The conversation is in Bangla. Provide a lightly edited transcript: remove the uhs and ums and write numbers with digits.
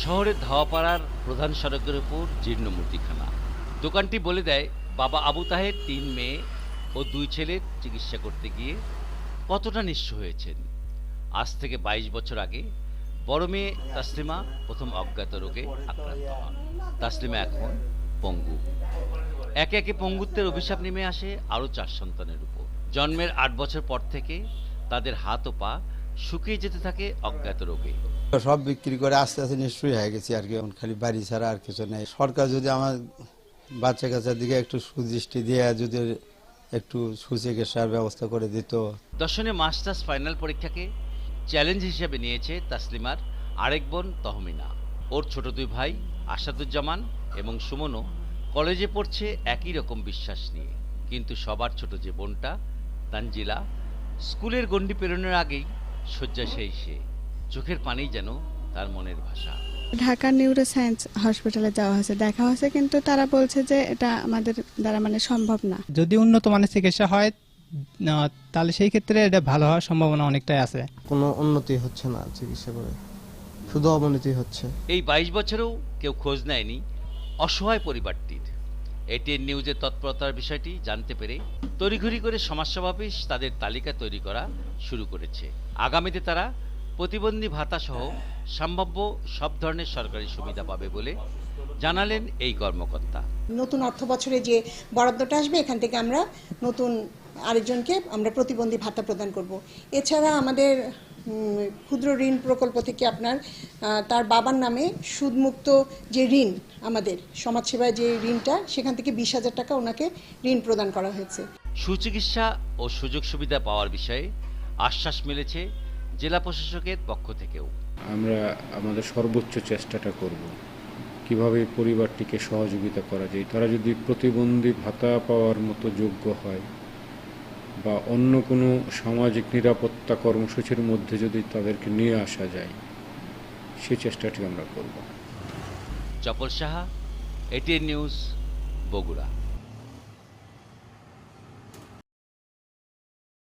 শহরের ধাওয়াপাড়ার প্রধান সড়কের উপর জীর্ণ মুদিখানা। দোকানটি বলে দেয় বাবা আবু তাহের ৩ মেয়ে ও ২ ছেলের চিকিৎসা করতে গিয়ে কতটা নিঃস্ব হয়েছেন। আজ থেকে ২২ বছর আগে বড় মেয়ে তাসলিমা প্রথম অজ্ঞাত রোগে আক্রান্ত হন। তাসলিমা এখন পঙ্গু। একে একে পঙ্গুত্বের অভিশাপ নেমে আসে আরও ৪ সন্তানের উপর। জন্মের ৮ বছর পর থেকে তাদের হাত ও পা শুকিয়ে যেতে থাকে অজ্ঞাত রোগে। সব বিক্রি করে আস্তে আস্তে নিশ্চয়ই হয়ে গেছি আর কি। এখন খালি বাড়ি ছাড়া আর কিছু নেই। সরকার যদি আমার বাচ্চা কাচ্চার দিকে একটু সুদৃষ্টি দিয়ে যদি একটু সুচিকিৎসার ব্যবস্থা করে দিত। দর্শনে মাস্টার্স ফাইনাল পরীক্ষাকে চ্যালেঞ্জ হিসেবে নিয়েছে তাসলিমার আরেক বোন তহমিনা। ওর ছোট ২ ভাই আসাদুজ্জামান এবং সুমনও কলেজে পড়ছে একই রকম বিশ্বাস নিয়ে। কিন্তু সবার ছোট যে বোনটা তানজিলা স্কুলের গণ্ডি পেরোনোর আগেই শয্যাশায়ী সে। চোখের পানিই যেন তার মনের ভাষা। ঢাকা নিউরো সায়েন্স হসপিটালে যাওয়া হয়েছে, দেখা হয়েছে, কিন্তু তারা বলছে যে এটা আমাদের দ্বারা সম্ভব না। যদি উন্নত মানের চিকিৎসা হয় তাহলে সেই ক্ষেত্রে এটা ভালো হওয়ার সম্ভাবনা অনেকটাই আছে। কোনো উন্নতি হচ্ছে না চিকিৎসা করে, শুধু অবনতি হচ্ছে। এই ২২ বছরেও কেউ খোঁজ নেয়নি অসহায় পরিবারটির। এটিএন নিউজের তৎপরতার বিষয়টি জানতে পেরে তড়িঘড়ি করে সমাজসেবাফিস তাদের তালিকা তৈরি করা শুরু করেছে। আগামীতে তারা প্রতিবন্ধী ভাতা সহ সম্ভাব্য সব ধরনের সরকারি সুবিধা পাবে বলে জানালেন এই কর্মকর্তা। নতুন অর্থ বছরে যে বরাদ্দটা আসবে এখান থেকে আমরা নতুন আরেকজনকে আমরা প্রতিবন্ধী ভাতা প্রদান করব। এছাড়া আমাদের ক্ষুদ্র ঋণ প্রকল্প থেকে আপনার তার বাবার নামে সুদমুক্ত যে ঋণ, আমাদের সমাজসেবায় যে ঋণটা, সেখান থেকে ২০,০০০ টাকা ওনাকে ঋণ প্রদান করা হয়েছে। সুচিকিৎসা ও সুযোগ সুবিধা পাওয়ার বিষয়ে আশ্বাস মিলেছে জেলা প্রশাসকের পক্ষ থেকেও। আমরা আমাদের সর্বোচ্চ চেষ্টাটা করব কিভাবে পরিবারটিকে সহযোগিতা করা যায়। তারা যদি প্রতিবন্ধী ভাতা পাওয়ার মতো যোগ্য হয় বা অন্য কোনো সামাজিক নিরাপত্তা কর্মসূচির মধ্যে যদি তাদেরকে নিয়ে আসা যায়, সেই চেষ্টাটি আমরা করব। চপল সাহা, এটিএন নিউজ, বগুড়া।